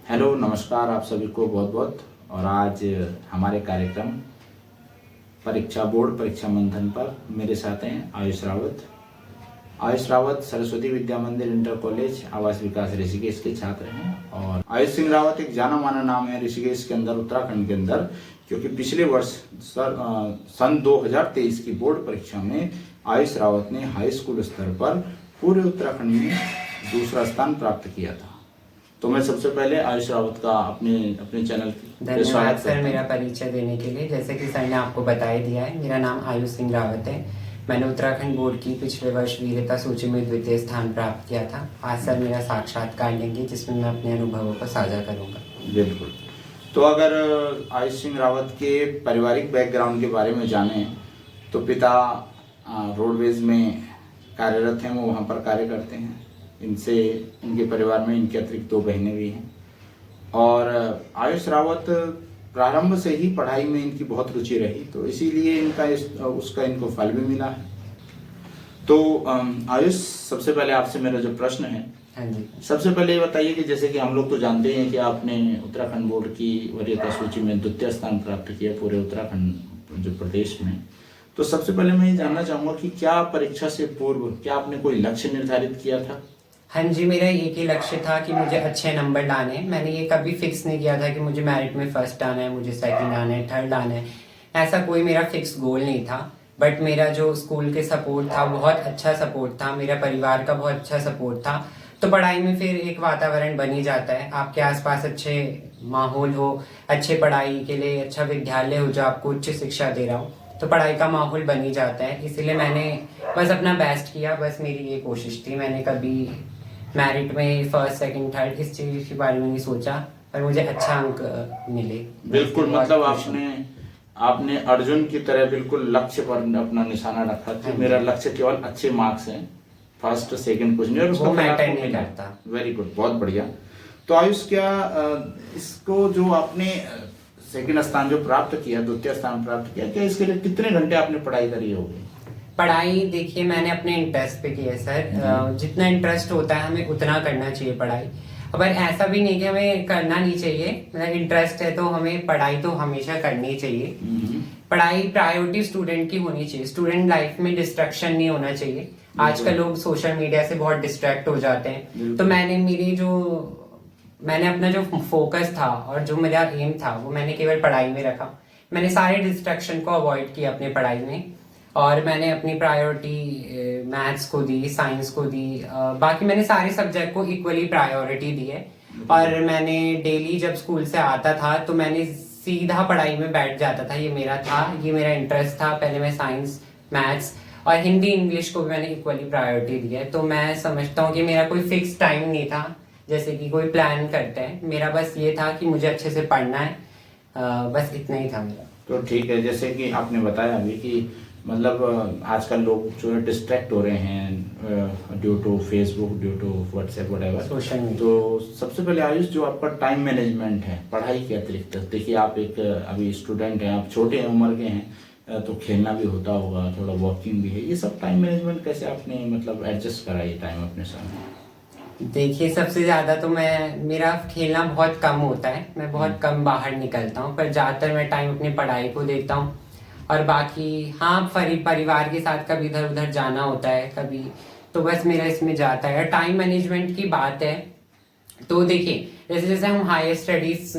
Hello नमस्कार आप सभी को बहुत बहुत। और आज हमारे कार्यक्रम परीक्षा बोर्ड परीक्षा मंथन पर मेरे साथ हैं आयुष रावत। आयुष रावत सरस्वती विद्या मंदिर इंटर कॉलेज आवास विकास ऋषिकेश के छात्र हैं। और आयुष सिंह रावत एक जाना माना नाम है ऋषिकेश के अंदर, उत्तराखंड के अंदर, क्योंकि पिछले वर्ष सन 2023 की बोर्ड परीक्षा में आयुष रावत ने हाई स्कूल स्तर पर पूरे उत्तराखंड में दूसरा स्थान प्राप्त किया था। तो मैं सबसे पहले आयुष रावत का अपने चैनल पे धन्यवाद सर मेरा परिचय देने के लिए। जैसे कि सर ने आपको बता ही दिया है, मेरा नाम आयुष सिंह रावत है। मैंने उत्तराखंड बोर्ड की पिछले वर्ष वीरता सूची में द्वितीय स्थान प्राप्त किया था। आज सर मेरा साक्षात्कार लेंगे जिसमें मैं अपने अनुभवों को साझा करूंगा। बिल्कुल। तो अगर आयुष सिंह रावत के पारिवारिक बैकग्राउंड के बारे में जाने तो पिता रोडवेज में कार्यरत हैं, वो वहाँ पर कार्य करते हैं। इनके परिवार में इनके अतिरिक्त 2 बहनें भी हैं। और आयुष रावत प्रारंभ से ही पढ़ाई में इनकी बहुत रुचि रही, तो इसीलिए उसका इनको फल भी मिला है। तो आयुष, सबसे पहले आपसे मेरा जो प्रश्न है, हाँ जी, सबसे पहले ये बताइए कि जैसे कि हम लोग तो जानते हैं कि आपने उत्तराखंड बोर्ड की वरीयता सूची में द्वितीय स्थान प्राप्त किया पूरे उत्तराखंड जो प्रदेश में। तो सबसे पहले मैं ये जानना चाहूँगा कि क्या परीक्षा से पूर्व क्या आपने कोई लक्ष्य निर्धारित किया था? हाँ जी, मेरा एक ही लक्ष्य था कि मुझे अच्छे नंबर लाने हैं। मैंने ये कभी फिक्स नहीं किया था कि मुझे मेरिट में फर्स्ट आना है, मुझे सेकंड आना है, थर्ड आना है। ऐसा कोई मेरा फिक्स गोल नहीं था। बट मेरा जो स्कूल के सपोर्ट था बहुत अच्छा सपोर्ट था, मेरा परिवार का बहुत अच्छा सपोर्ट था। तो पढ़ाई में फिर एक वातावरण बन ही जाता है, आपके आसपास अच्छे माहौल हो, अच्छे पढ़ाई के लिए अच्छा विद्यालय हो जो आपको उच्च शिक्षा दे रहा हो, तो पढ़ाई का माहौल बन ही जाता है। इसीलिए मैंने बस अपना बेस्ट किया। बस मेरी ये कोशिश थी। मैंने कभी मेरिट में फर्स्ट सेकंड थर्ड इस चीज के बारे में नहीं सोचा, पर मुझे अच्छा अंक मिले। बिल्कुल, मतलब आपने अर्जुन की तरह बिल्कुल लक्ष्य पर अपना निशाना रखा कि मेरा लक्ष्य केवल अच्छे मार्क्स हैं, फर्स्ट सेकंड कुछ नहीं, और उसका मैटर नहीं करता। वेरी गुड, बहुत बढ़िया। तो आयुष, क्या इसको जो आपने सेकंड स्थान जो प्राप्त किया, द्वितीय स्थान प्राप्त किया, क्या इसके लिए कितने घंटे आपने पढ़ाई करी होगी? पढ़ाई देखिए, मैंने अपने इंटरेस्ट पे की है सर। जितना इंटरेस्ट होता है हमें उतना करना चाहिए पढ़ाई। पर ऐसा भी नहीं कि हमें करना नहीं चाहिए, मतलब इंटरेस्ट है तो हमें पढ़ाई तो हमेशा करनी चाहिए। पढ़ाई प्रायोरिटी स्टूडेंट की होनी चाहिए। स्टूडेंट लाइफ में डिस्ट्रैक्शन नहीं होना चाहिए। आजकल लोग सोशल मीडिया से बहुत डिस्ट्रैक्ट हो जाते हैं। तो मैंने अपना जो फोकस था और जो मेरा एम था वो मैंने केवल पढ़ाई में रखा। मैंने सारे डिस्ट्रैक्शन को अवॉइड किया अपने पढ़ाई में, और मैंने अपनी प्रायोरिटी मैथ्स को दी, साइंस को दी। बाकी मैंने सारे सब्जेक्ट को इक्वली प्रायोरिटी दी है। और मैंने डेली जब स्कूल से आता था तो मैंने सीधा पढ़ाई में बैठ जाता था। ये मेरा इंटरेस्ट था। पहले मैं साइंस, मैथ्स और हिंदी इंग्लिश को भी मैंने इक्वली प्रायोरिटी दी है। तो मैं समझता हूँ कि मेरा कोई फिक्स टाइम नहीं था जैसे कि कोई प्लान करते हैं। मेरा बस ये था कि मुझे अच्छे से पढ़ना है, बस इतना ही था मेरा। तो ठीक है, जैसे कि आपने बताया अभी कि मतलब आजकल लोग जो है डिस्ट्रैक्ट हो रहे हैं due to Facebook, due to WhatsApp, whatever, social media. तो सबसे पहले आयुष, जो आपका टाइम मैनेजमेंट है पढ़ाई के अतिरिक्त, देखिए आप एक अभी स्टूडेंट हैं, आप छोटे उम्र के हैं, तो खेलना भी होता होगा, थोड़ा वॉकिंग भी है, ये सब टाइम मैनेजमेंट कैसे आपने मतलब एडजस्ट करा ये टाइम अपने सामने? देखिए, सबसे ज्यादा तो मेरा खेलना बहुत कम होता है। मैं बहुत कम बाहर निकलता हूँ, पर ज्यादातर मैं टाइम अपनी पढ़ाई को देता हूँ। और बाकी हाँ, परिवार के साथ कभी इधर उधर जाना होता है कभी, तो बस मेरा इसमें जाता है। टाइम मैनेजमेंट की बात है तो देखिए, जैसे जैसे हम हायर स्टडीज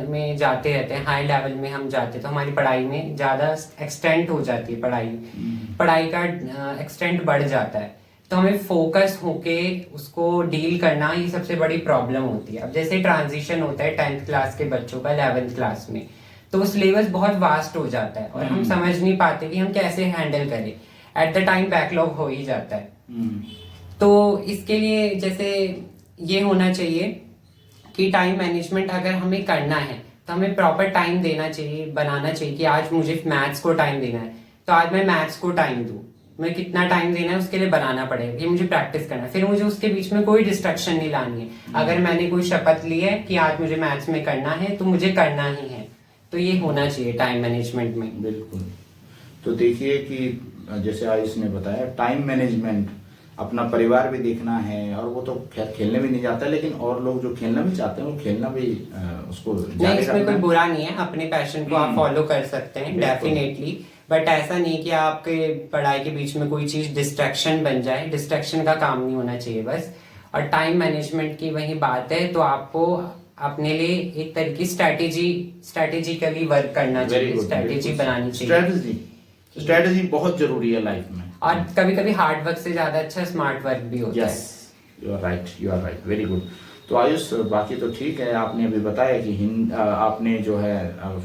में जाते रहते हैं, हाई लेवल में हम जाते हैं, तो हमारी पढ़ाई में ज़्यादा एक्सटेंड हो जाती है। पढ़ाई का एक्सटेंड बढ़ जाता है, तो हमें फोकस होके उसको डील करना, ये सबसे बड़ी प्रॉब्लम होती है। अब जैसे ट्रांजिशन होता है 10th क्लास के बच्चों का 11th क्लास में, तो सिलेबस बहुत वास्ट हो जाता है और हम समझ नहीं पाते कि हम कैसे हैंडल करें। एट द टाइम बैकलॉग हो ही जाता है। तो इसके लिए जैसे ये होना चाहिए कि टाइम मैनेजमेंट अगर हमें करना है तो हमें प्रॉपर टाइम देना चाहिए, बनाना चाहिए कि आज मुझे मैथ्स को टाइम देना है तो आज मैं मैथ्स को टाइम दूं। मैं कितना टाइम देना है उसके लिए बनाना पड़ेगा, ये मुझे प्रैक्टिस करना है। फिर मुझे उसके बीच में कोई डिस्ट्रैक्शन नहीं लानी है। अगर मैंने कोई शपथ ली है कि आज मुझे मैथ्स में करना है तो मुझे करना ही है। तो ये होना चाहिए टाइम मैनेजमेंट में। बिल्कुल। तो देखिए कि जैसे आयुष ने बताया, टाइम मैनेजमेंट अपना परिवार भी देखना है, और वो तो खैर खेलने भी नहीं जाता, लेकिन और लोग जो खेलना भी चाहते हैं वो खेलना भी उसको नहीं, जारी इसमें रखना कोई है। बुरा नहीं है, अपने पैशन को आप फॉलो कर सकते हैं बिल्कुल। डेफिनेटली। बट ऐसा नहीं कि आपके पढ़ाई के बीच में कोई चीज डिस्ट्रैक्शन बन जाए, डिस्ट्रैक्शन का काम नहीं होना चाहिए बस। और टाइम मैनेजमेंट की वही बात है, तो आपको अपने लिए एक तरह की स्ट्रेटेजिकली वर्क करना वेरी चाहिए, गुड, स्ट्रेटेजी बनानी चाहिए। स्ट्रेटेजी बहुत जरूरी है लाइफ में। और कभी कभी हार्ड वर्क से ज्यादा अच्छा स्मार्ट वर्क भी होता है। Yes, you are right, very good. तो आयुष, बाकी तो ठीक है, आपने अभी बताया कि आपने जो है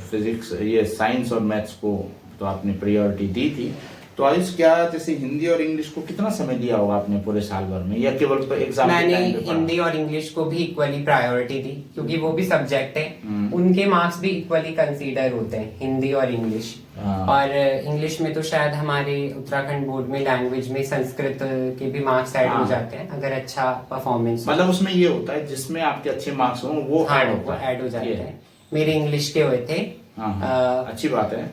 फिजिक्स, ये साइंस और मैथ्स को तो आपने प्रायोरिटी दी थी। तो आयुष, क्या जैसे हिंदी और इंग्लिश को कितना समय दिया होगा आपने पूरे साल भर में, या केवल एग्जाम के मैंने टाइम पे पढ़ा? हिंदी और इंग्लिश को भी इक्वली प्रायोरिटी दी, क्योंकि वो भी सब्जेक्ट है, उनके मार्क्स भी इक्वली कंसीडर होते हैं, हिंदी और इंग्लिश। और इंग्लिश में तो शायद हमारे उत्तराखंड बोर्ड में लैंग्वेज में संस्कृत के भी मार्क्स ऐड हो जाते हैं अगर अच्छा परफॉर्मेंस। मतलब उसमें ये होता है जिसमें आपके अच्छे मार्क्स हों वो हाँ, ऐड वो ऐड हो जाते हैं। मेरे इंग्लिश के हुए थे। अच्छी बात है।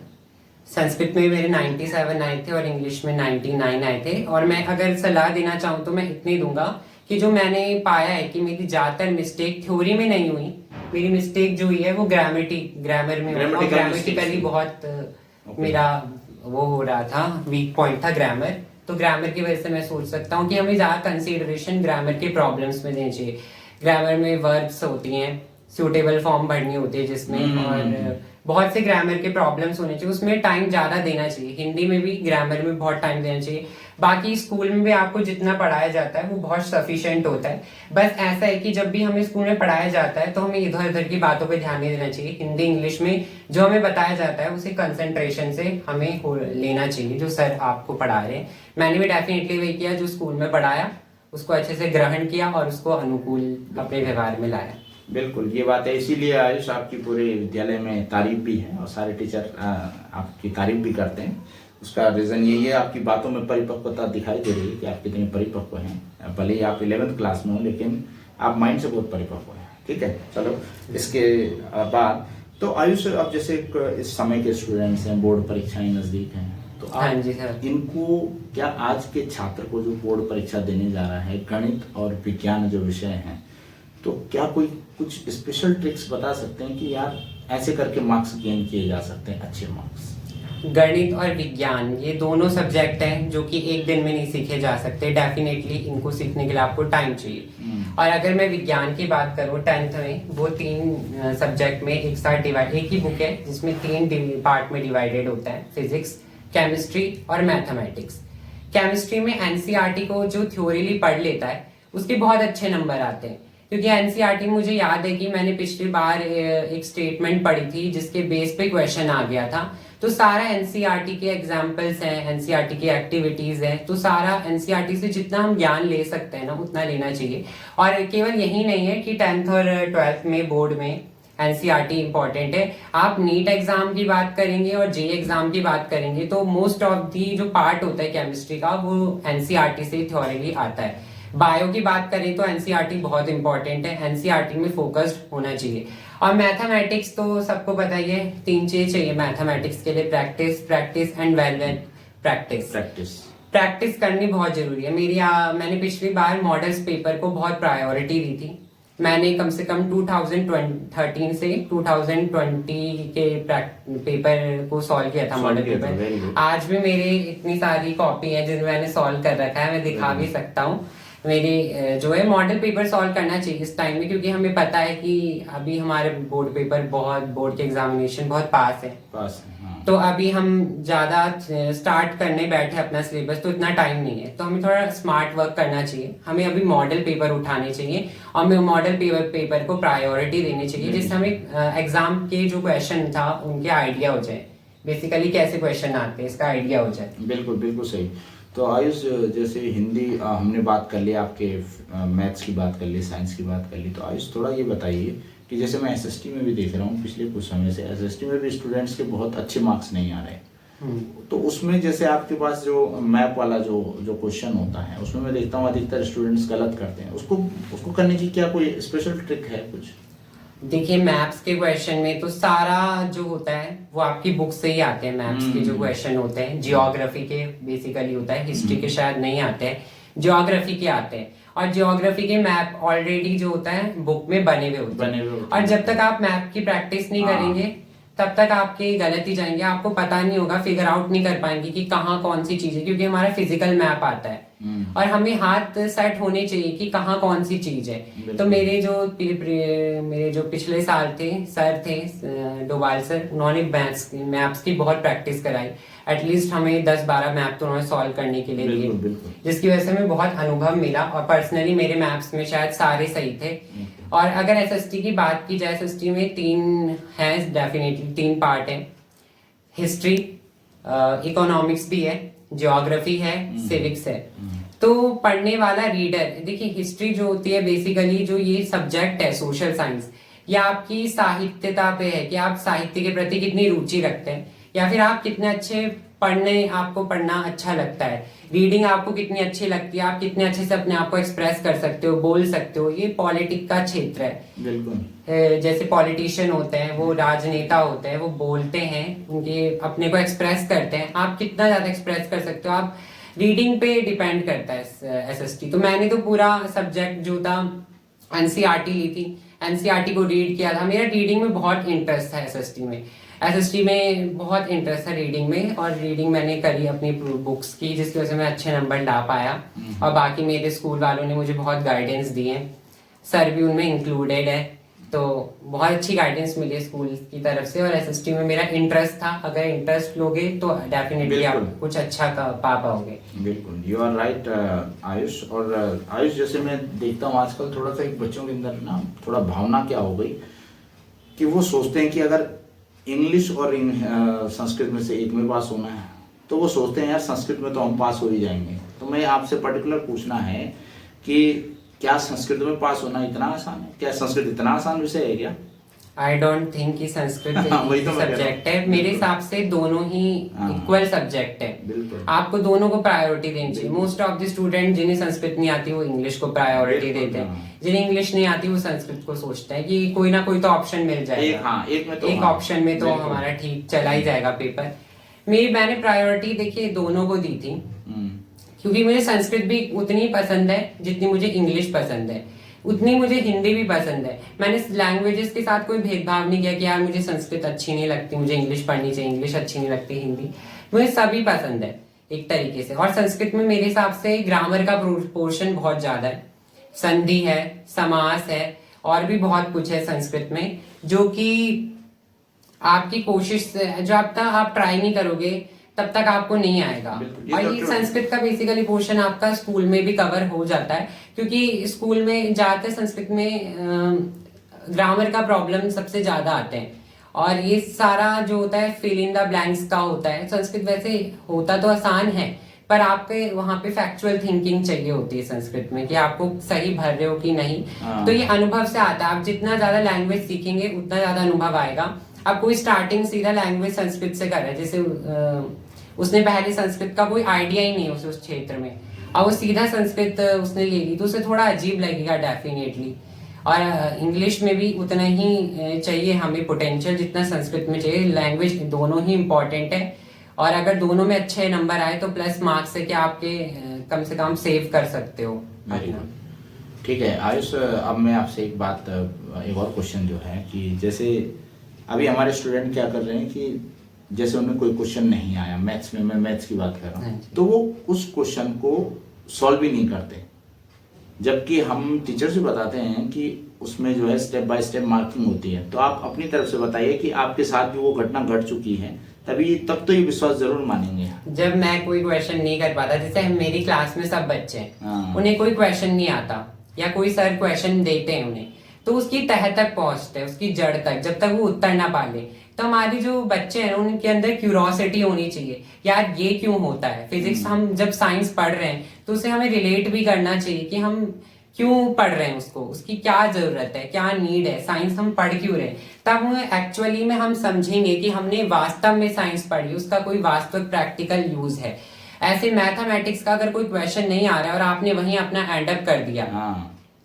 संस्कृत में मेरे 97 आए थे और इंग्लिश में 99 आए थे। और मैं अगर सलाह देना चाहूँ तो मैं इतनी दूंगा कि जो मैंने पाया है कि मेरी ज्यादातर मिस्टेक थ्योरी में नहीं हुई, मेरी मिस्टेक जो हुई है वो ग्रामर में हुई। और ग्रामेटिकली बहुत मेरा वो हो रहा था, वीक पॉइंट था ग्रामर। तो ग्रामर की वजह से मैं सोच सकता हूँ कि हमें ज्यादा कंसीडरेशन ग्रामर के प्रॉब्लम्स में देनी चाहिए। ग्रामर में वर्ब्स होती हैं, सूटेबल फॉर्म भरनी होती है जिसमें, और बहुत से ग्रामर के प्रॉब्लम्स होने चाहिए, उसमें टाइम ज्यादा देना चाहिए। हिंदी में भी ग्रामर में बहुत टाइम देना चाहिए। बाकी स्कूल में भी आपको जितना पढ़ाया जाता है वो बहुत सफिशिएंट होता है। बस ऐसा है कि जब भी हमें स्कूल में पढ़ाया जाता है तो हमें इधर उधर की बातों पे ध्यान नहीं देना चाहिए। हिंदी इंग्लिश में जो हमें बताया जाता है उसे कंसंट्रेशन से हमें लेना चाहिए, जो सर आपको पढ़ा रहे हैं। मैंने भी डेफिनेटली वही किया, जो स्कूल में पढ़ाया उसको अच्छे से ग्रहण किया और उसको अनुकूल अपने व्यवहार में लाया। बिल्कुल, ये बात है। इसीलिए आयुष, आपकी पूरे विद्यालय में तारीफ भी है और सारे टीचर आपकी तारीफ भी करते हैं। उसका रीज़न यही है, आपकी बातों में परिपक्वता दिखाई दे रही है कि आप कितने परिपक्व हैं। भले ही आप 11th क्लास में हो, लेकिन आप माइंड से बहुत परिपक्व हैं। ठीक है, चलो इसके बाद तो आयुष, अब जैसे इस समय के स्टूडेंट्स हैं, बोर्ड परीक्षाएं नज़दीक हैं, तो हाँ जी सर। इनको क्या, आज के छात्र को जो बोर्ड परीक्षा देने जा रहा है, गणित और विज्ञान जो विषय हैं, तो क्या कोई कुछ स्पेशल ट्रिक्स बता सकते हैं कि यार ऐसे करके मार्क्स गेन किए जा सकते हैं, अच्छे मार्क्स? गणित और विज्ञान ये दोनों सब्जेक्ट हैं जो कि एक दिन में नहीं सीखे जा सकते। डेफिनेटली इनको सीखने के लिए आपको टाइम चाहिए। और अगर मैं विज्ञान की बात करूँ, 10th में वो 3 सब्जेक्ट में एक साथ एक ही बुक है जिसमें 3 पार्ट में डिवाइडेड होता है, फिजिक्स, केमिस्ट्री और मैथमेटिक्स। केमिस्ट्री में एनसीईआरटी को जो थ्योरीली पढ़ लेता है उसके बहुत अच्छे नंबर आते हैं, क्योंकि एनसीईआरटी मुझे याद है कि मैंने पिछली बार एक स्टेटमेंट पढ़ी थी जिसके बेस पे क्वेश्चन आ गया था। तो सारा एनसीईआरटी के एग्जाम्पल्स हैं, एनसीईआरटी की एक्टिविटीज हैं, तो सारा एनसीईआरटी से जितना हम ज्ञान ले सकते हैं ना उतना लेना चाहिए। और केवल यही नहीं है कि 10th और 12th में बोर्ड में एनसीईआरटी इंपॉर्टेंट है। आप नीट एग्जाम की बात करेंगे और जे एग्जाम की बात करेंगे तो मोस्ट ऑफ दी जो पार्ट होता है केमिस्ट्री का वो एनसीईआरटी से थ्योरी आता है। बायो की बात करें तो एनसीईआरटी बहुत इंपॉर्टेंट है, एनसीईआरटी में फोकस्ड होना चाहिए। और मैथमेटिक्स तो सबको पता ही है, 3 चीज चाहिए मैथमेटिक्स के लिए, प्रैक्टिस एंड वेल प्रैक्टिस करनी बहुत जरूरी है। मैंने पिछली बार मॉडल्स पेपर को बहुत प्रायोरिटी दी थी। मैंने कम से कम 2013 से 2020 के पेपर को सॉल्व किया था, मॉडल पेपर। आज भी मेरे इतनी सारी कॉपी है जिन्हें मैंने सॉल्व कर रखा है, मैं दिखा भी सकता हूँ। मेरे जो है मॉडल पेपर सॉल्व करना चाहिए इस टाइम में, क्योंकि हमें पता है कि अभी हमारे बोर्ड के एग्जामिनेशन बहुत पास है। हाँ। तो अभी हम ज्यादा स्टार्ट करने बैठे अपना सिलेबस, तो इतना टाइम नहीं है, तो हमें थोड़ा स्मार्ट वर्क करना चाहिए। हमें अभी मॉडल पेपर उठाने चाहिए और हमें मॉडल पेपर को प्रायोरिटी देनी चाहिए, जिससे हमें एग्जाम के जो क्वेश्चन था उनके आइडिया हो जाए, बेसिकली कैसे क्वेश्चन आते हैं इसका आइडिया हो जाए। बिल्कुल सही। तो आयुष, जैसे हिंदी हमने बात कर ली, आपके मैथ्स की बात कर ली, साइंस की बात कर ली, तो आयुष थोड़ा ये बताइए कि जैसे मैं एसएसटी में भी देख रहा हूँ पिछले कुछ समय से, एसएसटी में भी स्टूडेंट्स के बहुत अच्छे मार्क्स नहीं आ रहे। तो उसमें जैसे आपके पास जो मैप वाला जो क्वेश्चन होता है, उसमें मैं देखता हूँ अधिकतर स्टूडेंट्स गलत करते हैं। उसको करने की क्या कोई स्पेशल ट्रिक है कुछ? देखिए, मैथ्स के क्वेश्चन में तो सारा जो होता है वो आपकी बुक से ही आते हैं। मैथ्स के जो क्वेश्चन होते हैं, जियोग्राफी के बेसिकली होता है, हिस्ट्री के शायद नहीं आते हैं। ज्योग्राफी के आते हैं, और ज्योग्राफी के मैप ऑलरेडी जो होता है बुक में बने हुए होते हैं, और जब तक आप मैप की प्रैक्टिस नहीं करेंगे तब तक आपके गलत ही जाएंगे, आपको पता नहीं होगा, फिगर आउट नहीं कर पाएंगे कि कहाँ कौन सी चीज है, क्योंकि हमारा फिजिकल मैप आता है और हमें हाथ सेट होने चाहिए कि कहाँ कौन सी चीज है। तो मेरे जो पिछले साल थे सर थे डोभाल सर, उन्होंने मैप्स की बहुत प्रैक्टिस कराई। एटलीस्ट हमें 10-12 मैप तो उन्होंने सॉल्व करने के लिए दिए, जिसकी वजह से हमें बहुत अनुभव मिला, और पर्सनली मेरे मैप्स में शायद सारे सही थे। और अगर एसएसटी की बात की जाए, एसएसटी में 3 है, डेफिनेटली 3 पार्ट है, हिस्ट्री, इकोनॉमिक्स भी है, ज्योग्राफी है, सिविक्स है। तो पढ़ने वाला रीडर, देखिए हिस्ट्री जो होती है बेसिकली जो ये सब्जेक्ट है सोशल साइंस, या आपकी साहित्यता पे है कि आप साहित्य के प्रति कितनी रुचि रखते हैं, या फिर आप कितने अच्छे आपको पढ़ना अच्छा लगता है, रीडिंग आपको कितनी अच्छी लगती है, आप कितने अच्छे से अपने आप को एक्सप्रेस कर सकते हो, बोल सकते हो। ये पॉलिटिक्स का क्षेत्र है। बिल्कुल। जैसे पॉलिटिशियन होते हैं, वो राजनेता होते हैं, वो बोलते हैं, उनके अपने को एक्सप्रेस करते हैं, आप कितना ज्यादा एक्सप्रेस कर सकते हो, आप रीडिंग पे डिपेंड करता है एसएसटी। तो मैंने तो पूरा सब्जेक्ट जो था एनसीईआरटी ली थी, एनसीईआरटी को रीड किया था। मेरा रीडिंग में बहुत इंटरेस्ट था, एसएसटी में बहुत इंटरेस्ट था रीडिंग में, और रीडिंग मैंने करी अपनी बुक्स की, जिसकी वजह से मैं अच्छे नंबर ला पाया। और बाकी मेरे स्कूल वालों ने मुझे बहुत गाइडेंस दी है, सर भी उनमें इंक्लूडेड है, तो बहुत अच्छी गाइडेंस मिली है स्कूल की तरफ से। और एसएसटी में मेरा इंटरेस्ट था, अगर इंटरेस्ट लोगे तो डेफिनेटली आप कुछ अच्छा पा पाओगे। बिल्कुल, यू आर राइट आयुष। और आयुष, जैसे मैं देखता हूँ आजकल थोड़ा सा एक बच्चों के अंदर ना थोड़ा भावना क्या हो गई कि वो सोचते हैं कि अगर इंग्लिश और संस्कृत में से एक में पास होना है तो वो सोचते हैं यार संस्कृत में तो हम पास हो ही जाएंगे। तो मैं आपसे पर्टिकुलर पूछना है कि क्या संस्कृत में पास होना इतना आसान है? क्या संस्कृत इतना आसान विषय है क्या? आई डोंट थिंक कि संस्कृत वही तो सब्जेक्ट है। मेरे हिसाब से दोनों ही इक्वल सब्जेक्ट है। बिल्कुल, आपको दोनों को प्रायोरिटी देनी चाहिए। मोस्ट ऑफ द स्टूडेंट जिन्हें संस्कृत नहीं आती वो इंग्लिश को प्रायोरिटी देते हैं, जिन्हें इंग्लिश नहीं आती वो संस्कृत को सोचते हैं कि कोई ना कोई तो ऑप्शन मिल जाएगा, एक ऑप्शन में तो हमारा ठीक चला ही जाएगा पेपर। मैंने प्रायोरिटी देखिए दोनों को दी थी, क्योंकि मुझे संस्कृत भी उतनी पसंद है जितनी मुझे इंग्लिश पसंद है, उतनी मुझे हिंदी भी पसंद है। मैंने लैंग्वेजेस के साथ कोई भेदभाव नहीं किया कि यार मुझे संस्कृत अच्छी नहीं लगती, मुझे इंग्लिश पढ़नी चाहिए, इंग्लिश अच्छी नहीं लगती, हिंदी, मुझे सभी पसंद है एक तरीके से। और संस्कृत में मेरे हिसाब से ग्रामर का पोर्शन बहुत ज्यादा है, संधि है, समास है, और भी बहुत कुछ है संस्कृत में, जो कि आपकी कोशिश से जब तक आप ट्राई नहीं करोगे तब तक आपको नहीं आएगा। और ये संस्कृत का बेसिकली पोर्शन आपका स्कूल में भी कवर हो जाता है, क्योंकि स्कूल में ज्यादातर संस्कृत में ग्रामर का प्रॉब्लम सबसे ज्यादा आते हैं, और ये सारा जो होता है फिल इन द ब्लैंक्स का होता है। संस्कृत वैसे होता तो आसान है, पर आपके वहां पे फैक्चुअल थिंकिंग चाहिए होती है संस्कृत में, कि आपको सही भर रहे हो कि नहीं। तो ये अनुभव से आता है, आप जितना ज्यादा लैंग्वेज सीखेंगे उतना ज्यादा अनुभव आएगा। अब कोई स्टार्टिंग सीधा लैंग्वेज संस्कृत से कर रहा है, जैसे उसने पहले संस्कृत का कोई आइडिया ही नहीं उस क्षेत्र में, और वो सीधा संस्कृत उसने ले ली, तो उसे थोड़ा अजीब लगेगा डेफिनेटली। और इंग्लिश में भी उतना ही चाहिए हमें पोटेंशियल जितना संस्कृत में चाहिए। लैंग्वेज दोनों ही इम्पोर्टेंट है, और अगर दोनों में अच्छे नंबर आए तो प्लस मार्क्स से कि आपके कम से कम सेव कर सकते हो। ठीक है आयुष, अब मैं आपसे एक और क्वेश्चन जो है कि जैसे अभी हमारे स्टूडेंट क्या कर रहे हैं कि जैसे उन्हें कोई क्वेश्चन नहीं आया मैथ्स में, मैं मैथ्स की बात कर रहा हूँ, तो वो उस क्वेश्चन को सॉल्व ही नहीं करते, जबकि हम टीचर से बताते हैं कि उसमें जो है स्टेप बाय स्टेप मार्किंग होती है। तो आप अपनी तरफ से बताइए कि आपके साथ भी वो घटना घट चुकी है, तब तो ये विश्वास जरूर मानेंगे। जब मैं कोई क्वेश्चन नहीं कर पाता, जैसे मेरी क्लास में सब बच्चे हैं, उन्हें कोई क्वेश्चन नहीं आता, या कोई सर क्वेश्चन देते हैं उन्हें, तो उसकी तह तक पहुंचते हैं, उसकी जड़ तक, जब तक वो उत्तर ना पा ले। तो हमारे जो बच्चे हैं उनके अंदर क्यूरोसिटी होनी चाहिए, यार ये क्यों होता है। फिजिक्स हम जब साइंस पढ़ रहे हैं तो उसे हमें रिलेट भी करना चाहिए कि हम क्यों पढ़ रहे हैं उसको, उसकी क्या जरूरत है, क्या नीड है, साइंस हम पढ़ क्यों रहे हैं। तब एक्चुअली में हम समझेंगे कि हमने वास्तव में साइंस पढ़ी, उसका कोई वास्तविक प्रैक्टिकल यूज है। ऐसे मैथमेटिक्स का अगर कोई क्वेश्चन नहीं आ रहा है और आपने वहीं अपना एंड अप कर दिया,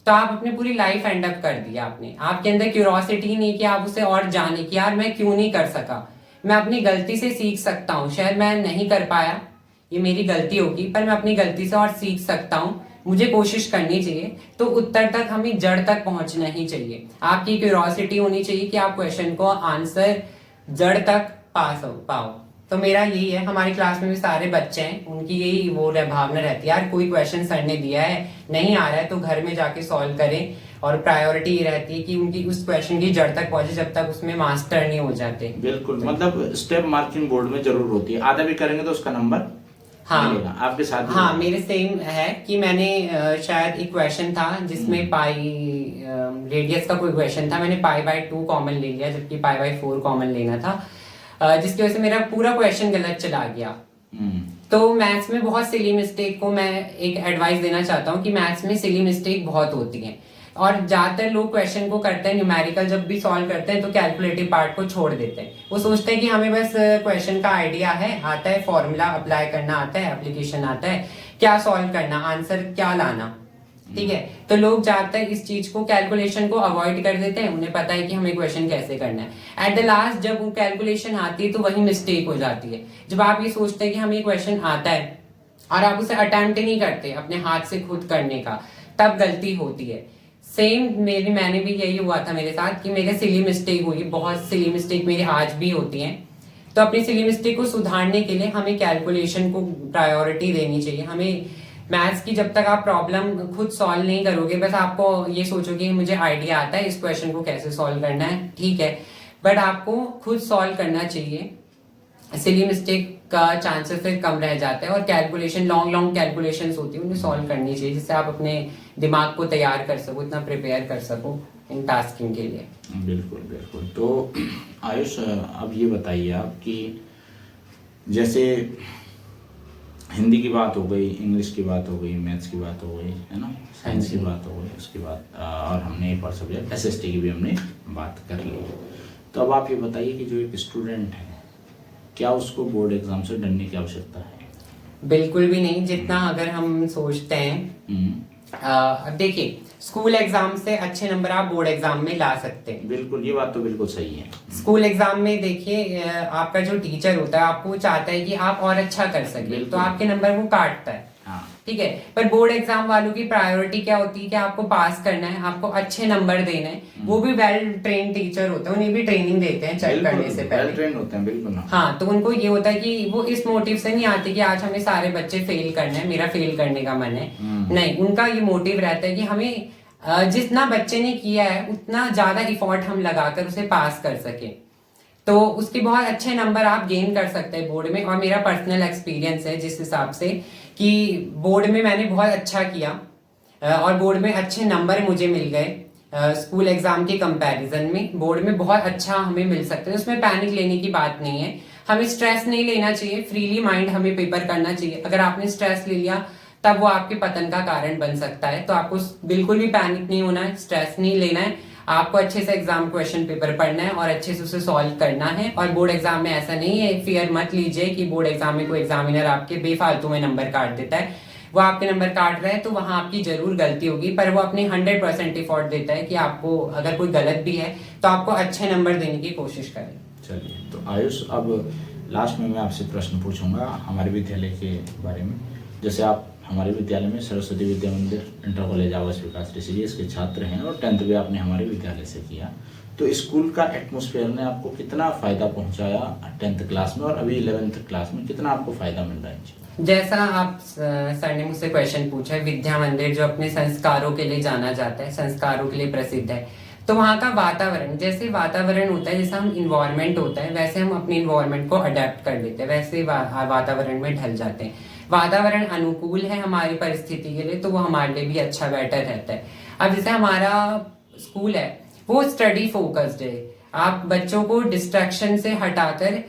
तो आप अपनी पूरी लाइफ एंड अप कर दिया आपने। आपके अंदर क्यूरोसिटी नहीं कि आप उसे और जाने कि यार मैं क्यों नहीं कर सका, मैं अपनी गलती से सीख सकता हूँ, शायद मैं नहीं कर पाया ये मेरी गलती होगी पर मैं अपनी गलती से और सीख सकता हूँ, मुझे कोशिश करनी चाहिए। तो उत्तर तक हमें जड़ तक पहुंचना ही चाहिए। आपकी क्यूरियोसिटी होनी चाहिए कि आप क्वेश्चन को आंसर जड़ तक पाओ। तो मेरा यही है, हमारी क्लास में भी सारे बच्चे हैं, उनकी यही वो भावना रहती है, यार कोई क्वेश्चन सर ने दिया है नहीं आ रहा है तो घर में जाके सॉल्व करें। और प्रायोरिटी ये रहती है कि उनकी उस क्वेश्चन की जड़ तक पहुंचे जब तक उसमें मास्टर नहीं हो जाते। बिल्कुल, मतलब स्टेप मार्किंग बोर्ड में जरूर होती है, आधा भी करेंगे तो उसका नंबर मिलेगा। आपके साथ भी हाँ मेरे सेम है कि मैंने शायद एक क्वेश्चन था जिसमें पाई रेडियस का कोई क्वेश्चन था, मैंने पाई/2 कॉमन ले लिया जबकि पाई/4 कॉमन लेना था, जिसकी वजह से मेरा पूरा क्वेश्चन गलत चला गया। तो मैथ्स में बहुत सिली मिस्टेक को मैं एक एडवाइस देना चाहता हूँ कि मैथ्स में सिली मिस्टेक बहुत होती है और ज्यादातर लोग क्वेश्चन को करते हैं न्यूमेरिकल जब भी सॉल्व करते हैं तो कैलकुलेटिव पार्ट को छोड़ देते हैं। वो सोचते हैं कि हमें बस क्वेश्चन का आइडिया है, आता है, फॉर्मूला अप्लाई करना आता है, एप्लीकेशन आता है, क्या सॉल्व करना, आंसर क्या लाना, ठीक है। तो लोग ज्यादातर इस चीज को, कैलकुलेशन को अवॉइड कर देते हैं, उन्हें पता है कि हमें क्वेश्चन कैसे करना है। एट द लास्ट जब वो कैलकुलेशन आती है तो वही मिस्टेक हो जाती है। जब आप ये सोचते हैं कि हमें क्वेश्चन आता है और आप उसे अटेम्प्ट नहीं करते अपने हाथ से खुद करने का, तब गलती होती है। सेम मैंने भी यही हुआ था मेरे साथ कि मेरे सिली मिस्टेक हुई, बहुत सिली मिस्टेक मेरी आज भी होती हैं। तो अपनी सिली मिस्टेक को सुधारने के लिए हमें कैलकुलेशन को प्रायोरिटी देनी चाहिए। हमें मैथ्स की जब तक आप प्रॉब्लम खुद सॉल्व नहीं करोगे, बस आपको ये सोचोगे मुझे आइडिया आता है इस क्वेश्चन को कैसे सॉल्व करना है, ठीक है, बट आपको खुद सॉल्व करना चाहिए। सिली मिस्टेक का चांसेस फिर कम रह जाता है और कैलकुलेशन, लॉन्ग कैलकुलेशंस होती है, उन्हें सॉल्व करनी चाहिए जिससे आप अपने दिमाग को तैयार कर सको, इतना प्रिपेयर कर सको इन टास्किंग के लिए। बिल्कुल बिल्कुल। तो आयुष, अब ये बताइए आप कि जैसे हिंदी की बात हो गई, इंग्लिश की बात हो गई, मैथ्स की बात हो गई, है ना, साइंस की बात हो गई, उसके बाद और हमने एक और सब्जेक्ट SST की भी हमने बात कर ली। तो अब आप ये बताइए कि जो एक स्टूडेंट है, क्या उसको बोर्ड एग्जाम से डरने की आवश्यकता है? बिल्कुल भी नहीं, जितना अगर हम सोचते हैं। अब देखिए, स्कूल एग्जाम से अच्छे नंबर आप बोर्ड एग्जाम में ला सकते हैं। बिल्कुल, ये बात तो बिल्कुल सही है। स्कूल एग्जाम में देखिए, आपका जो टीचर होता है आपको चाहता है कि आप और अच्छा कर सके, तो आपके नंबर वो काटता है, ठीक है। पर बोर्ड एग्जाम वालों की प्रायोरिटी क्या होती है कि आपको पास करना है, आपको अच्छे नंबर देने हैं। वो भी वेल ट्रेन टीचर होते हैं, उन्हें भी ट्रेनिंग देते हैं चेक करने से पहले, वेल ट्रेन होते हैं, बिल्कुल। हाँ, तो उनको ये होता है कि वो इस मोटिव से नहीं आते कि आज हमें सारे बच्चे फेल करना है, मेरा फेल करने का मन है, नहीं, उनका ये मोटिव रहता है कि हमें जितना बच्चे ने किया है उतना ज्यादा इफोर्ट हम लगाकर उसे पास कर सके। तो उसके बहुत अच्छे नंबर आप गेन कर सकते हैं बोर्ड में। और मेरा पर्सनल एक्सपीरियंस है जिस हिसाब से कि बोर्ड में मैंने बहुत अच्छा किया और बोर्ड में अच्छे नंबर मुझे मिल गए। स्कूल एग्जाम के कंपैरिजन में बोर्ड में बहुत अच्छा हमें मिल सकते हैं, उसमें पैनिक लेने की बात नहीं है, हमें स्ट्रेस नहीं लेना चाहिए, फ्रीली माइंड हमें पेपर करना चाहिए। अगर आपने स्ट्रेस ले लिया तब वो आपके पतन का कारण बन सकता है। तो आपको बिल्कुल भी पैनिक नहीं होना है, स्ट्रेस नहीं लेना है, आपको अच्छे से एग्जाम क्वेश्चन पेपर पढ़ना है और अच्छे से उसे सॉल्व करना है। और बोर्ड एग्जाम में ऐसा नहीं है, फियर मत लीजिए कि बोर्ड एग्जाम में कोई एग्जामिनर आपके बेफालतू में नंबर काट देता है। वो आपके नंबर काट रहा है तो वहां आपकी जरूर गलती होगी, पर वो अपने 100% एफर्ट देता है कि आपको अगर कोई गलत भी है तो आपको अच्छे नंबर देने की कोशिश करें। चलिए, तो आयुष, अब लास्ट में मैं आपसे प्रश्न पूछूंगा हमारे विद्यालय के बारे में। जैसे आप हमारे विद्यालय में सरस्वती विद्या मंदिर इंटर कॉलेज आवास विकास ऋषिकेश के छात्र हैं और 10th भी आपने हमारे विद्यालय से किया, तो स्कूल का एटमॉस्फेयर ने आपको कितना फायदा पहुंचाया 10th क्लास में, और अभी 11th क्लास में कितना आपको फायदा मिल रहा है? जैसा आप सर ने मुझसे क्वेश्चन पूछा है, विद्या मंदिर जो अपने संस्कारों के लिए जाना जाता है, संस्कारों के लिए प्रसिद्ध है, तो वहाँ का वातावरण, जैसे वातावरण होता है, जैसा हम इन्वायरमेंट होता है वैसे हम अपने इन्वायरमेंट को अडेप्ट कर लेते हैं, वैसे वातावरण में ढल जाते हैं। वातावरण अनुकूल है हमारी परिस्थिति के लिए तो वो हमारे लिए भी अच्छा बेटर रहता है। अब जैसे हमारा स्कूल है वो स्टडी फोकस्ड है, आप बच्चों को डिस्ट्रैक्शन से हटाकर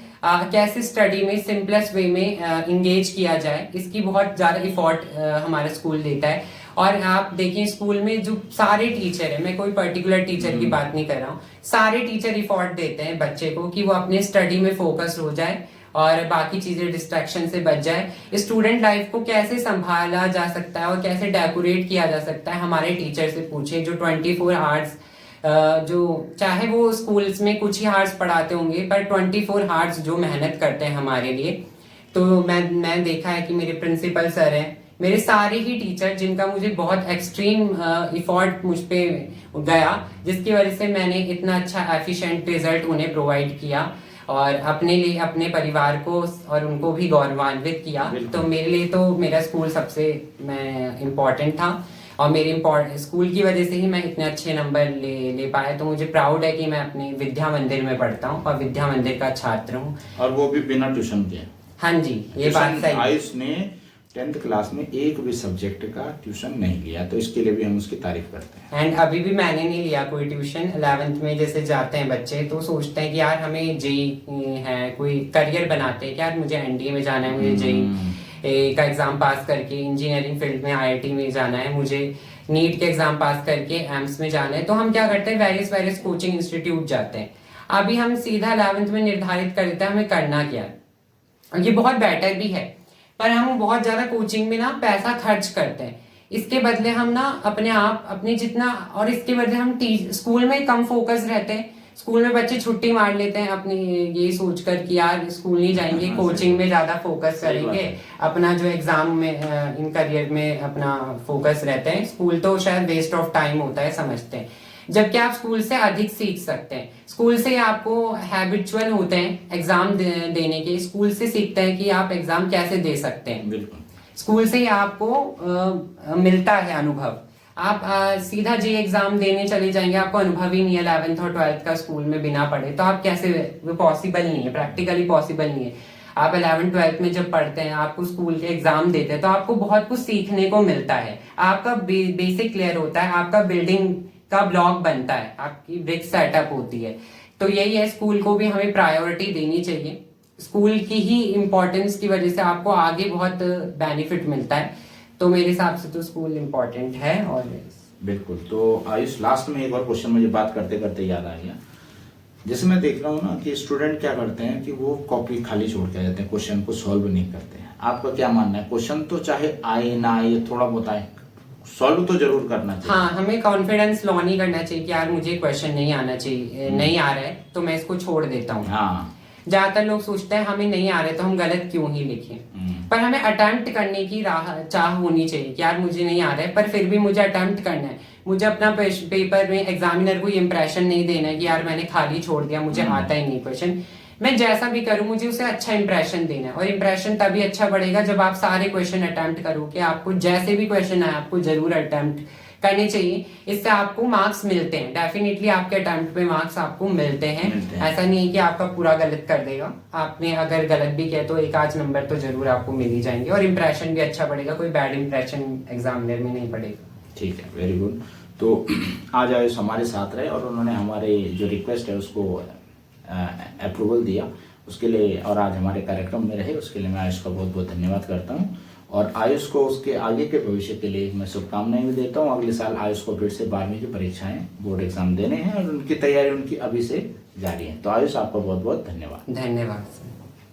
कैसे स्टडी में सिंपलेस्ट वे में इंगेज किया जाए, इसकी बहुत ज्यादा इफोर्ट हमारा स्कूल देता है। और आप देखिए स्कूल में जो सारे टीचर है, मैं कोई पर्टिकुलर टीचर की बात नहीं कर रहा हूँ, सारे टीचर इफोर्ट देते हैं बच्चे को कि वो अपने स्टडी में फोकस हो जाए और बाकी चीजें डिस्ट्रैक्शन से बच जाए। स्टूडेंट लाइफ को कैसे संभाला जा सकता है और कैसे डेकोरेट किया जा सकता है, हमारे टीचर से पूछे जो 24 आवर्स, जो चाहे वो स्कूल्स में कुछ ही आवर्स पढ़ाते होंगे पर 24 आवर्स जो मेहनत करते हैं हमारे लिए, तो मैं देखा है कि मेरे प्रिंसिपल सर हैं, मेरे सारे ही टीचर जिनका मुझे बहुत एक्सट्रीम इफोर्ट मुझ पे गया, जिसकी वजह से मैंने इतना अच्छा एफिशिएंट रिजल्ट उन्हें प्रोवाइड किया और अपने लिए, अपने परिवार को और उनको भी गौरवान्वित किया। तो मेरे लिए तो मेरा स्कूल सबसे इम्पोर्टेंट था और मेरे स्कूल की वजह से ही मैं इतने अच्छे नंबर ले पाया। तो मुझे प्राउड है कि मैं अपने विद्या मंदिर में पढ़ता हूँ और विद्या मंदिर का छात्र हूँ, और वो भी बिना ट्यूशन के। हाँ जी, ये बात सही। आयुष ने 10th क्लास में एक भी सब्जेक्ट का ट्यूशन नहीं लिया, तो इसके लिए भी हम उसकी तारीफ करते हैं। एंड अभी भी मैंने नहीं लिया कोई ट्यूशन। 11th में जैसे जाते हैं बच्चे तो सोचते हैं कि यार हमें जेई है, कोई करियर बनाते हैं कि यार मुझे एनडीए में जाना है, मुझे जेई का एग्जाम पास करके इंजीनियरिंग फील्ड में आईआईटी में जाना है, मुझे नीट के एग्जाम पास करके एम्स में जाना है। तो हम क्या करते हैं, वेरियस कोचिंग इंस्टीट्यूट जाते हैं। अभी हम सीधा 11th में निर्धारित कर देते हैं हमें करना क्या है, और ये बहुत बेटर भी है, पर हम बहुत ज्यादा कोचिंग में ना पैसा खर्च करते हैं। इसके बदले हम ना अपने आप अपने जितना, और इसके बदले हम स्कूल में कम फोकस रहते हैं। स्कूल में बच्चे छुट्टी मार लेते हैं अपनी ये सोचकर कि यार स्कूल नहीं जाएंगे, कोचिंग में ज्यादा फोकस करेंगे, अपना जो एग्जाम में इन करियर में अपना फोकस रहते हैं। स्कूल तो शायद वेस्ट ऑफ टाइम होता है समझते हैं, जबकि आप स्कूल से अधिक सीख सकते हैं। स्कूल से आपको हैबिचुअल होते हैं एग्जाम देने के, स्कूल से सीखते हैं कि आप एग्जाम कैसे दे सकते हैं। बिल्कुल, स्कूल से ही आपको मिलता है अनुभव। आप सीधा जी एग्जाम देने चले जाएंगे, आपको अनुभव ही नहीं है 11th और 12th का स्कूल में बिना पढ़े, तो आप कैसे, वो पॉसिबल नहीं है, प्रैक्टिकली पॉसिबल नहीं है। आप 11th 12th में जब पढ़ते हैं, आपको स्कूल के एग्जाम देते हैं, तो आपको बहुत कुछ सीखने को मिलता है। आपका बेसिक क्लियर होता है, आपका बिल्डिंग का ब्लॉक बनता है, आपकी ब्रिक सेटअप होती है। तो यही है, स्कूल को भी हमें प्रायोरिटी देनी चाहिए। स्कूल की ही इम्पोर्टेंस की वजह से आपको आगे बहुत बेनिफिट मिलता है। तो मेरे हिसाब से तो स्कूल इम्पोर्टेंट है। और बिल्कुल, तो आयुष लास्ट में एक और क्वेश्चन मुझे बात करते करते याद आ गया। जैसे मैं देख रहा हूँ ना कि स्टूडेंट क्या करते हैं कि वो कॉपी खाली छोड़ के जाते हैं, क्वेश्चन को सॉल्व नहीं करते हैं। आपका क्या मानना है, क्वेश्चन तो चाहे आए ना आए, थोड़ा बहुत आए, सॉल्व तो जरूर करना चाहिए। हाँ, हमें कॉन्फिडेंस लॉ नहीं करना चाहिए कि यार मुझे क्वेश्चन नहीं आना चाहिए, नहीं आ रहा है तो मैं इसको छोड़ देता हूँ। हाँ, ज्यादातर लोग सोचते हैं हमें नहीं आ रहे तो हम गलत क्यों ही लिखें, पर हमें अटेम्प्ट करने की चाह होनी चाहिए कि यार मुझे नहीं आ रहा है पर फिर भी मुझे अटेम्प्ट करना है। मुझे अपना पेपर में एग्जामिनर को इंप्रेशन नहीं देना है कि यार मैंने खाली छोड़ दिया, मुझे आता ही नहीं क्वेश्चन। मैं जैसा भी करूं मुझे उसे अच्छा इंप्रेशन देना है, और इंप्रेशन तभी अच्छा बढ़ेगा जब आप सारे क्वेश्चन अटेम्प्ट करोगे। आपको जैसे भी क्वेश्चन आए आपको जरूर अटेम्प्ट करने चाहिए, इससे आपको मार्क्स मिलते हैं। डेफिनेटली आपके अटेम्प्ट पे मार्क्स आपको मिलते हैं। ऐसा नहीं है कि आपका पूरा गलत कर देगा, आपने अगर गलत भी किया तो एक आध नंबर तो जरूर आपको मिल ही जाएंगे, और इंप्रेशन भी अच्छा पड़ेगा, कोई बैड इंप्रेशन एग्जामिनर में नहीं पड़ेगा। ठीक है, वेरी गुड। तो आज आयुष हमारे साथ रहे और उन्होंने हमारे जो रिक्वेस्ट है उसको अप्रूवल दिया, उसके लिए, और आज हमारे कार्यक्रम में रहे, उसके लिए मैं आयुष का बहुत बहुत धन्यवाद करता हूँ। और आयुष को उसके आगे के भविष्य के लिए मैं शुभकामनाएं भी देता हूँ। अगले साल आयुष को फिर से 12वीं की परीक्षाएं, बोर्ड एग्जाम देने हैं और उनकी तैयारी उनकी अभी से जारी है। तो आयुष, आपका बहुत बहुत धन्यवाद। धन्यवाद सर।